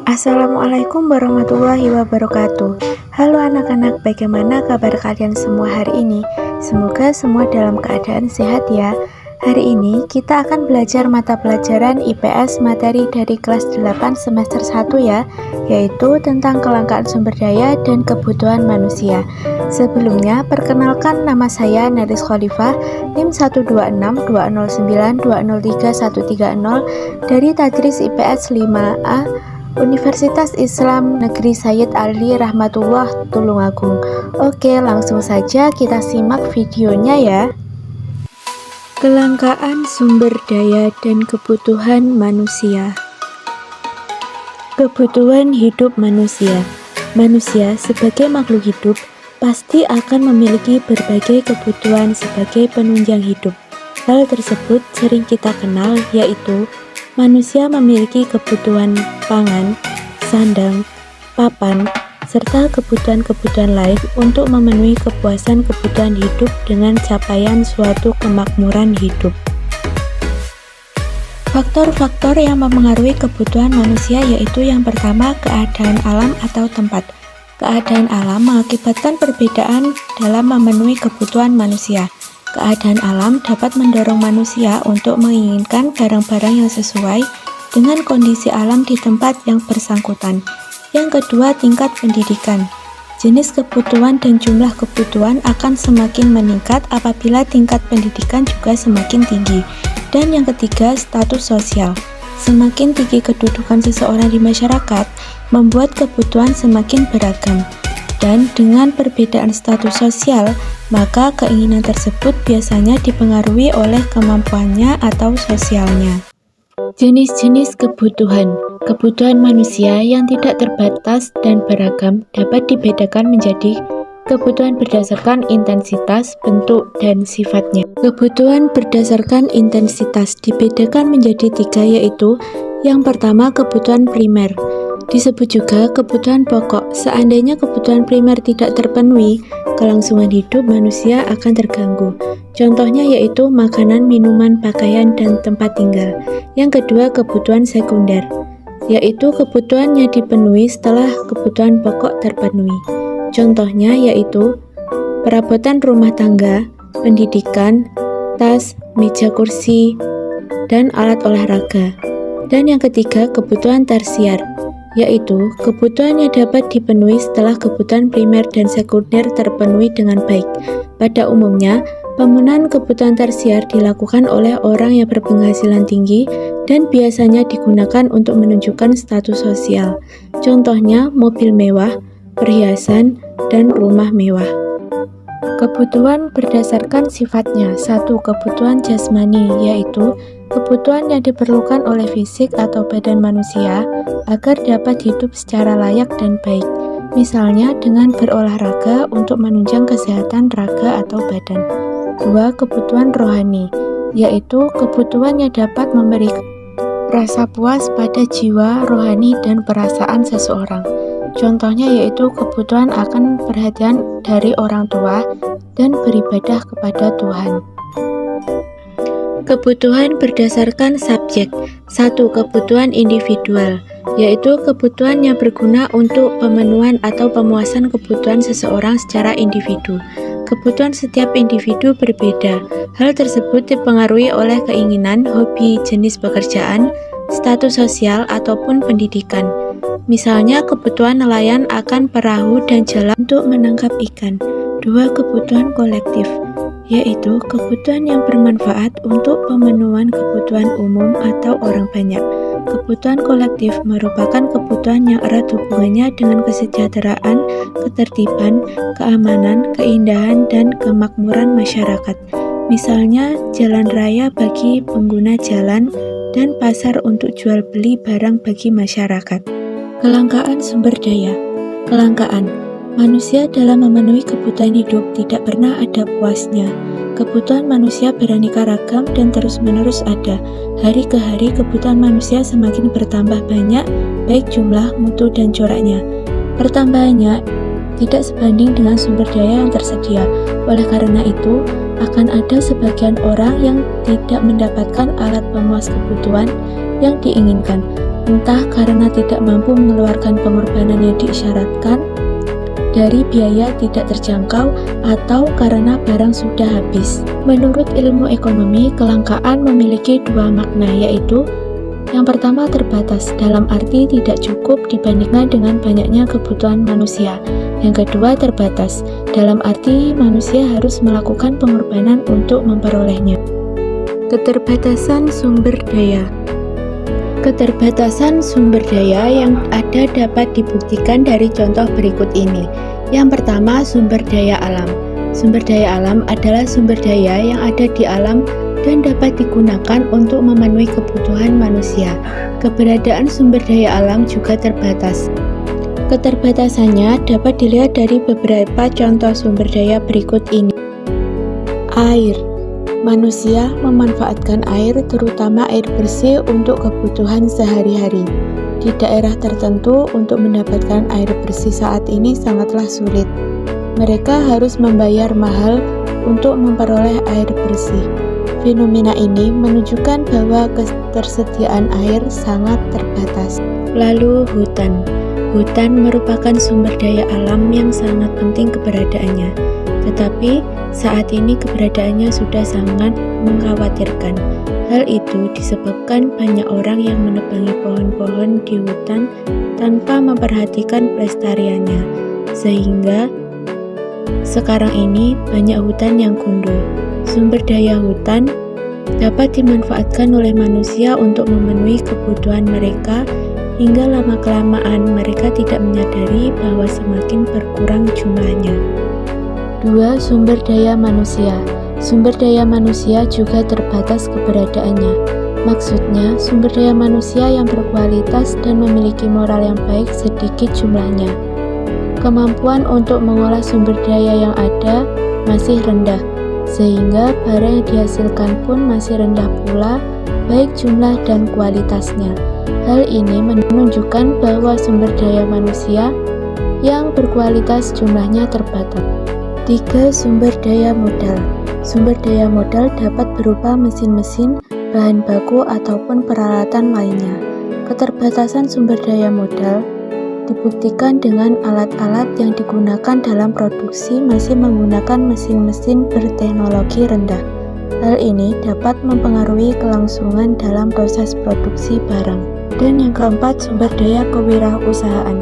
Assalamualaikum warahmatullahi wabarakatuh. Halo anak-anak, bagaimana kabar kalian semua hari ini? Semoga semua dalam keadaan sehat ya. Hari ini kita akan belajar mata pelajaran IPS materi dari kelas 8 semester 1 ya, yaitu tentang kelangkaan sumber daya dan kebutuhan manusia. Sebelumnya, perkenalkan nama saya Naris Khalifah, NIM 1262092033130 dari Tadris IPS 5A Universitas Islam Negeri Sayyid Ali Rahmatullah Tulungagung. Oke, langsung saja kita simak videonya ya. Kelangkaan sumber daya dan kebutuhan manusia. Kebutuhan hidup manusia. Manusia sebagai makhluk hidup pasti akan memiliki berbagai kebutuhan sebagai penunjang hidup. Hal tersebut sering kita kenal, yaitu manusia memiliki kebutuhan pangan, sandang, papan, serta kebutuhan-kebutuhan lain untuk memenuhi kepuasan kebutuhan hidup dengan capaian suatu kemakmuran hidup. Faktor-faktor yang mempengaruhi kebutuhan manusia yaitu yang pertama, keadaan alam atau tempat. Keadaan alam mengakibatkan perbedaan dalam memenuhi kebutuhan manusia. Keadaan alam dapat mendorong manusia untuk menginginkan barang-barang yang sesuai dengan kondisi alam di tempat yang bersangkutan. Yang kedua, tingkat pendidikan. Jenis kebutuhan dan jumlah kebutuhan akan semakin meningkat apabila tingkat pendidikan juga semakin tinggi. Dan yang ketiga, status sosial. Semakin tinggi kedudukan seseorang di masyarakat, membuat kebutuhan semakin beragam. Dan dengan perbedaan status sosial, maka keinginan tersebut biasanya dipengaruhi oleh kemampuannya atau sosialnya. Jenis-jenis kebutuhan. Kebutuhan manusia yang tidak terbatas dan beragam dapat dibedakan menjadi kebutuhan berdasarkan intensitas, bentuk, dan sifatnya. Kebutuhan berdasarkan intensitas dibedakan menjadi tiga, yaitu yang pertama, kebutuhan primer. Disebut juga kebutuhan pokok. Seandainya kebutuhan primer tidak terpenuhi, kelangsungan hidup manusia akan terganggu. Contohnya yaitu makanan, minuman, pakaian, dan tempat tinggal. Yang kedua, kebutuhan sekunder, yaitu kebutuhan yang dipenuhi setelah kebutuhan pokok terpenuhi. Contohnya yaitu perabotan rumah tangga, pendidikan, tas, meja kursi, dan alat olahraga. Dan yang ketiga, kebutuhan tersier, yaitu kebutuhan yang dapat dipenuhi setelah kebutuhan primer dan sekunder terpenuhi dengan baik. Pada umumnya, pemenuhan kebutuhan tersier dilakukan oleh orang yang berpenghasilan tinggi dan biasanya digunakan untuk menunjukkan status sosial. Contohnya mobil mewah, perhiasan, dan rumah mewah. Kebutuhan berdasarkan sifatnya. 1. Kebutuhan jasmani, yaitu kebutuhan yang diperlukan oleh fisik atau badan manusia agar dapat hidup secara layak dan baik. Misalnya dengan berolahraga untuk menunjang kesehatan raga atau badan. 2. Kebutuhan rohani, yaitu kebutuhan yang dapat memberi rasa puas pada jiwa, rohani, dan perasaan seseorang. Contohnya yaitu kebutuhan akan perhatian dari orang tua dan beribadah kepada Tuhan. Kebutuhan berdasarkan subjek. 1. Kebutuhan individual, yaitu kebutuhan yang berguna untuk pemenuhan atau pemuasan kebutuhan seseorang secara individu. Kebutuhan setiap individu berbeda. Hal tersebut dipengaruhi oleh keinginan, hobi, jenis pekerjaan, status sosial, ataupun pendidikan. Misalnya, kebutuhan nelayan akan perahu dan jalan untuk menangkap ikan. 2. Kebutuhan kolektif, yaitu kebutuhan yang bermanfaat untuk pemenuhan kebutuhan umum atau orang banyak. Kebutuhan kolektif merupakan kebutuhan yang erat hubungannya dengan kesejahteraan, ketertiban, keamanan, keindahan, dan kemakmuran masyarakat. Misalnya, jalan raya bagi pengguna jalan dan pasar untuk jual beli barang bagi masyarakat. Kelangkaan sumber daya. Kelangkaan. Manusia dalam memenuhi kebutuhan hidup tidak pernah ada puasnya. Kebutuhan manusia beraneka ragam dan terus-menerus ada. Hari ke hari kebutuhan manusia semakin bertambah banyak, baik jumlah, mutu, dan coraknya. Pertambahannya tidak sebanding dengan sumber daya yang tersedia. Oleh karena itu, akan ada sebagian orang yang tidak mendapatkan alat pemuas kebutuhan yang diinginkan. entah karena tidak mampu mengeluarkan pengorbanan yang diisyaratkan, dari biaya tidak terjangkau, atau karena barang sudah habis. Menurut ilmu ekonomi, kelangkaan memiliki dua makna, yaitu yang pertama terbatas, dalam arti tidak cukup dibandingkan dengan banyaknya kebutuhan manusia. Yang kedua terbatas, dalam arti manusia harus melakukan pengorbanan untuk memperolehnya. Keterbatasan sumber daya. Keterbatasan sumber daya yang ada dapat dibuktikan dari contoh berikut ini. Yang pertama, sumber daya alam. Sumber daya alam adalah sumber daya yang ada di alam dan dapat digunakan untuk memenuhi kebutuhan manusia. Keberadaan sumber daya alam juga terbatas. Keterbatasannya dapat dilihat dari beberapa contoh sumber daya berikut ini. Air. Manusia memanfaatkan air, terutama air bersih, untuk kebutuhan sehari-hari. Di daerah tertentu, untuk mendapatkan air bersih saat ini sangatlah sulit. Mereka harus membayar mahal untuk memperoleh air bersih. Fenomena ini menunjukkan bahwa ketersediaan air sangat terbatas. Lalu hutan. Hutan merupakan sumber daya alam yang sangat penting keberadaannya. Tetapi saat ini keberadaannya sudah sangat mengkhawatirkan. Hal itu disebabkan banyak orang yang menebangi pohon-pohon di hutan tanpa memperhatikan pelestariannya. Sehingga sekarang ini banyak hutan yang gundul. Sumber daya hutan dapat dimanfaatkan oleh manusia untuk memenuhi kebutuhan mereka, hingga lama-kelamaan mereka tidak menyadari bahwa semakin berkurang jumlahnya. 2. Sumber daya manusia. Sumber daya manusia juga terbatas keberadaannya. Maksudnya, sumber daya manusia yang berkualitas dan memiliki moral yang baik sedikit jumlahnya. Kemampuan untuk mengolah sumber daya yang ada masih rendah, sehingga barang yang dihasilkan pun masih rendah pula, baik jumlah dan kualitasnya. Hal ini menunjukkan bahwa sumber daya manusia yang berkualitas jumlahnya terbatas. 3. Sumber daya modal. Sumber daya modal dapat berupa mesin-mesin, bahan baku, ataupun peralatan lainnya. Keterbatasan sumber daya modal dibuktikan dengan alat-alat yang digunakan dalam produksi masih menggunakan mesin-mesin berteknologi rendah. Hal ini dapat mempengaruhi kelangsungan dalam proses produksi barang. Dan yang keempat, sumber daya kewirausahaan.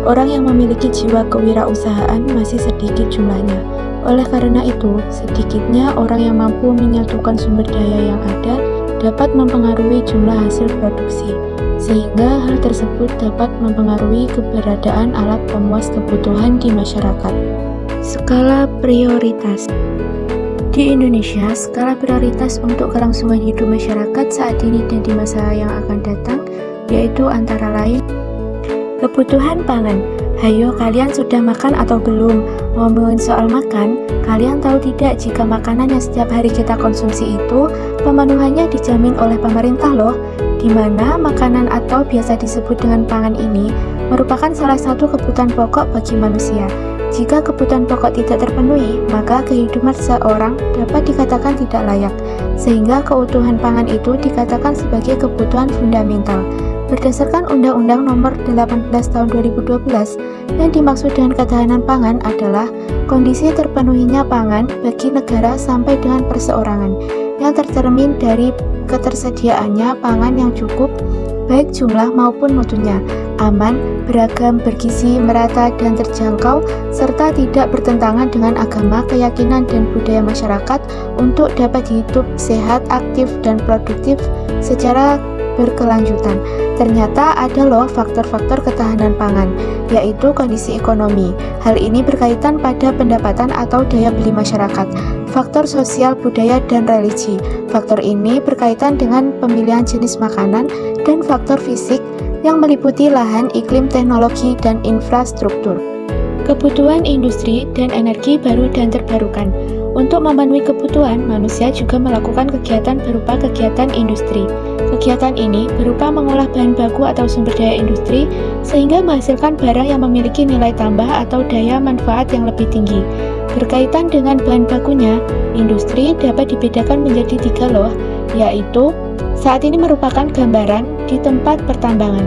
Orang yang memiliki jiwa kewirausahaan masih sedikit jumlahnya. Oleh karena itu, sedikitnya orang yang mampu menyatukan sumber daya yang ada dapat mempengaruhi jumlah hasil produksi, sehingga hal tersebut dapat mempengaruhi keberadaan alat pemuas kebutuhan di masyarakat. Skala prioritas. Di Indonesia, skala prioritas untuk kelangsungan hidup masyarakat saat ini dan di masa yang akan datang yaitu antara lain kebutuhan pangan. Hayo, kalian sudah makan atau belum? Ngomongin soal makan, kalian tahu tidak jika makanan yang setiap hari kita konsumsi itu pemenuhannya dijamin oleh pemerintah loh, di mana makanan atau biasa disebut dengan pangan ini merupakan salah satu kebutuhan pokok bagi manusia. Jika kebutuhan pokok tidak terpenuhi, maka kehidupan seseorang dapat dikatakan tidak layak, sehingga keutuhan pangan itu dikatakan sebagai kebutuhan fundamental. Berdasarkan Undang-Undang Nomor 18 Tahun 2012, yang dimaksud dengan ketahanan pangan adalah kondisi terpenuhinya pangan bagi negara sampai dengan perseorangan, yang tercermin dari ketersediaannya pangan yang cukup, baik jumlah maupun mutunya, aman, beragam, bergizi, merata, dan terjangkau, serta tidak bertentangan dengan agama, keyakinan, dan budaya masyarakat untuk dapat hidup sehat, aktif, dan produktif secara berkelanjutan. Ternyata ada loh faktor-faktor ketahanan pangan, yaitu kondisi ekonomi. Hal ini berkaitan pada pendapatan atau daya beli masyarakat, faktor sosial, budaya, dan religi. Faktor ini berkaitan dengan pemilihan jenis makanan dan faktor fisik yang meliputi lahan, iklim, teknologi, dan infrastruktur. Kebutuhan industri dan energi baru dan terbarukan. Untuk memenuhi kebutuhan, manusia juga melakukan kegiatan berupa kegiatan industri. Kegiatan ini berupa mengolah bahan baku atau sumber daya industri sehingga menghasilkan barang yang memiliki nilai tambah atau daya manfaat yang lebih tinggi. Berkaitan dengan bahan bakunya, industri dapat dibedakan menjadi 3 loh, yaitu Saat ini merupakan gambaran di tempat pertambangan.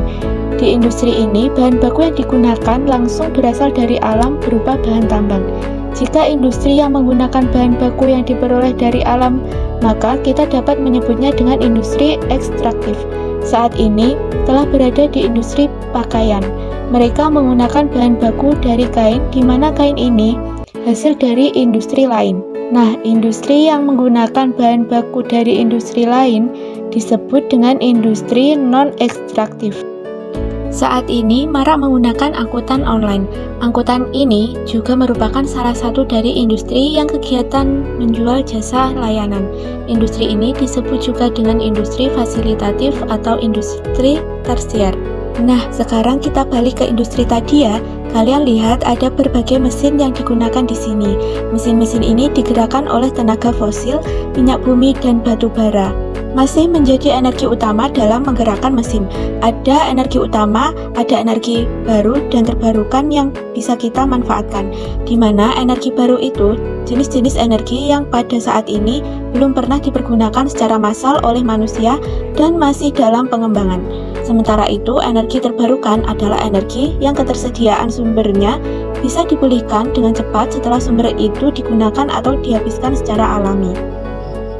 Di industri ini, bahan baku yang digunakan langsung berasal dari alam berupa bahan tambang. Jika industri yang menggunakan bahan baku yang diperoleh dari alam, maka kita dapat menyebutnya dengan industri ekstraktif. Saat ini telah berada di industri pakaian. Mereka menggunakan bahan baku dari kain, di mana kain ini hasil dari industri lain. Nah, industri yang menggunakan bahan baku dari industri lain disebut dengan industri non-ekstraktif. Saat ini marak menggunakan angkutan online. Angkutan ini juga merupakan salah satu dari industri yang kegiatan menjual jasa layanan. Industri ini disebut juga dengan industri fasilitatif atau industri tersier. Nah, sekarang kita balik ke industri tadi ya. Kalian lihat ada berbagai mesin yang digunakan di sini. Mesin-mesin ini digerakkan oleh tenaga fosil, minyak bumi, dan batu bara. Masih menjadi energi utama dalam menggerakkan mesin. Ada energi utama, ada energi baru dan terbarukan yang bisa kita manfaatkan. Di mana energi baru itu jenis-jenis energi yang pada saat ini belum pernah dipergunakan secara massal oleh manusia dan masih dalam pengembangan. Sementara itu, energi terbarukan adalah energi yang ketersediaan sumbernya bisa dipulihkan dengan cepat setelah sumber itu digunakan atau dihabiskan secara alami.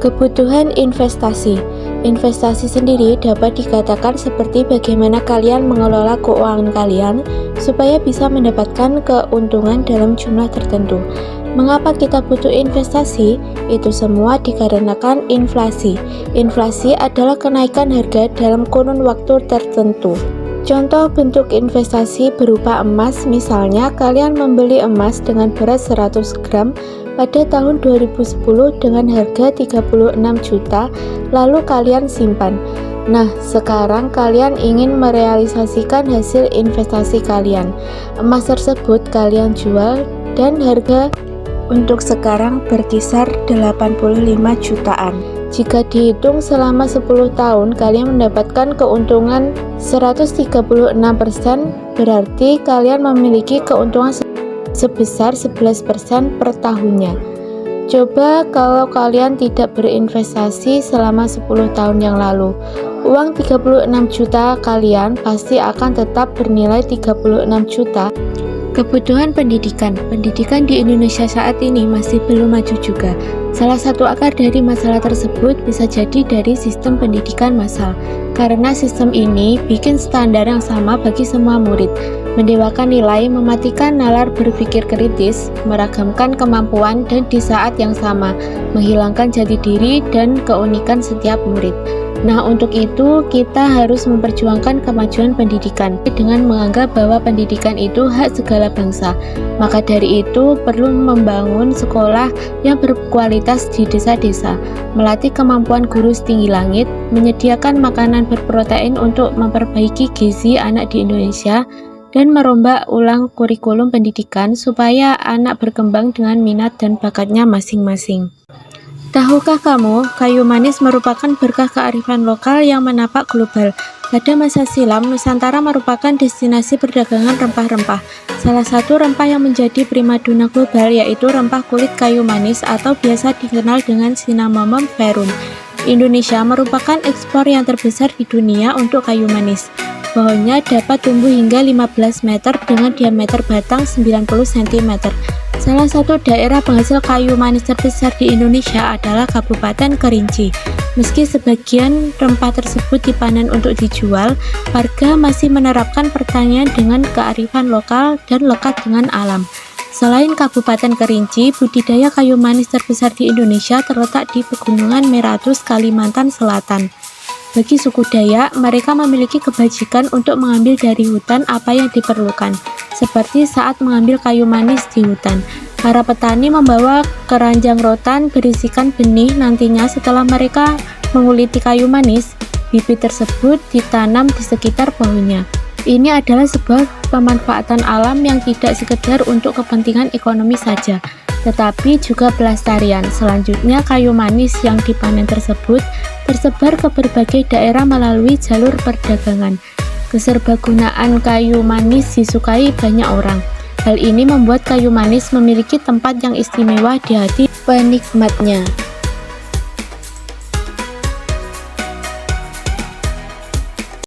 Kebutuhan investasi. Investasi sendiri dapat dikatakan seperti bagaimana kalian mengelola keuangan kalian supaya bisa mendapatkan keuntungan dalam jumlah tertentu. Mengapa kita butuh investasi? Itu semua dikarenakan inflasi. Inflasi adalah kenaikan harga dalam kurun waktu tertentu. Contoh bentuk investasi berupa emas, misalnya kalian membeli emas dengan berat 100 gram pada tahun 2010 dengan harga 36 juta, lalu kalian simpan. Nah, sekarang kalian ingin merealisasikan hasil investasi kalian. Emas tersebut kalian jual dan harga untuk sekarang berkisar 85 jutaan. Jika dihitung selama 10 tahun, kalian mendapatkan keuntungan 136%, berarti kalian memiliki keuntungan sebesar 11% per tahunnya. Coba kalau kalian tidak berinvestasi selama 10 tahun yang lalu, uang 36 juta kalian pasti akan tetap bernilai 36 juta. Kebutuhan pendidikan. Pendidikan di Indonesia saat ini masih belum maju juga. Salah satu akar dari masalah tersebut bisa jadi dari sistem pendidikan massal. Karena sistem ini bikin standar yang sama bagi semua murid, mendewakan nilai, mematikan nalar berpikir kritis, meragamkan kemampuan, dan di saat yang sama menghilangkan jati diri dan keunikan setiap murid. Nah, untuk itu kita harus memperjuangkan kemajuan pendidikan dengan menganggap bahwa pendidikan itu hak segala bangsa. Maka dari itu perlu membangun sekolah yang berkualitas di desa-desa, melatih kemampuan guru setinggi langit, menyediakan makanan berprotein untuk memperbaiki gizi anak di Indonesia, dan merombak ulang kurikulum pendidikan supaya anak berkembang dengan minat dan bakatnya masing-masing. Tahukah kamu, kayu manis merupakan berkah kearifan lokal yang menapak global. Pada masa silam, Nusantara merupakan destinasi perdagangan rempah-rempah. Salah satu rempah yang menjadi primadona global yaitu rempah kulit kayu manis atau biasa dikenal dengan Cinnamomum verum. Indonesia merupakan ekspor yang terbesar di dunia untuk kayu manis. Pohonnya dapat tumbuh hingga 15 meter dengan diameter batang 90 cm. Salah satu daerah penghasil kayu manis terbesar di Indonesia adalah Kabupaten Kerinci. Meski sebagian rempah tersebut dipanen untuk dijual, warga masih menerapkan pertanian dengan kearifan lokal dan lekat dengan alam. Selain Kabupaten Kerinci, budidaya kayu manis terbesar di Indonesia terletak di Pegunungan Meratus, Kalimantan Selatan. Bagi suku Dayak, mereka memiliki kebajikan untuk mengambil dari hutan apa yang diperlukan, seperti saat mengambil kayu manis di hutan. Para petani membawa keranjang rotan berisikan benih, nantinya setelah mereka menguliti kayu manis, bibit tersebut ditanam di sekitar pohonnya. Ini adalah sebuah pemanfaatan alam yang tidak sekedar untuk kepentingan ekonomi saja, tetapi juga pelestarian. Selanjutnya, kayu manis yang dipanen tersebut tersebar ke berbagai daerah melalui jalur perdagangan. Keserbagunaan kayu manis disukai banyak orang. Hal ini membuat kayu manis memiliki tempat yang istimewa di hati penikmatnya.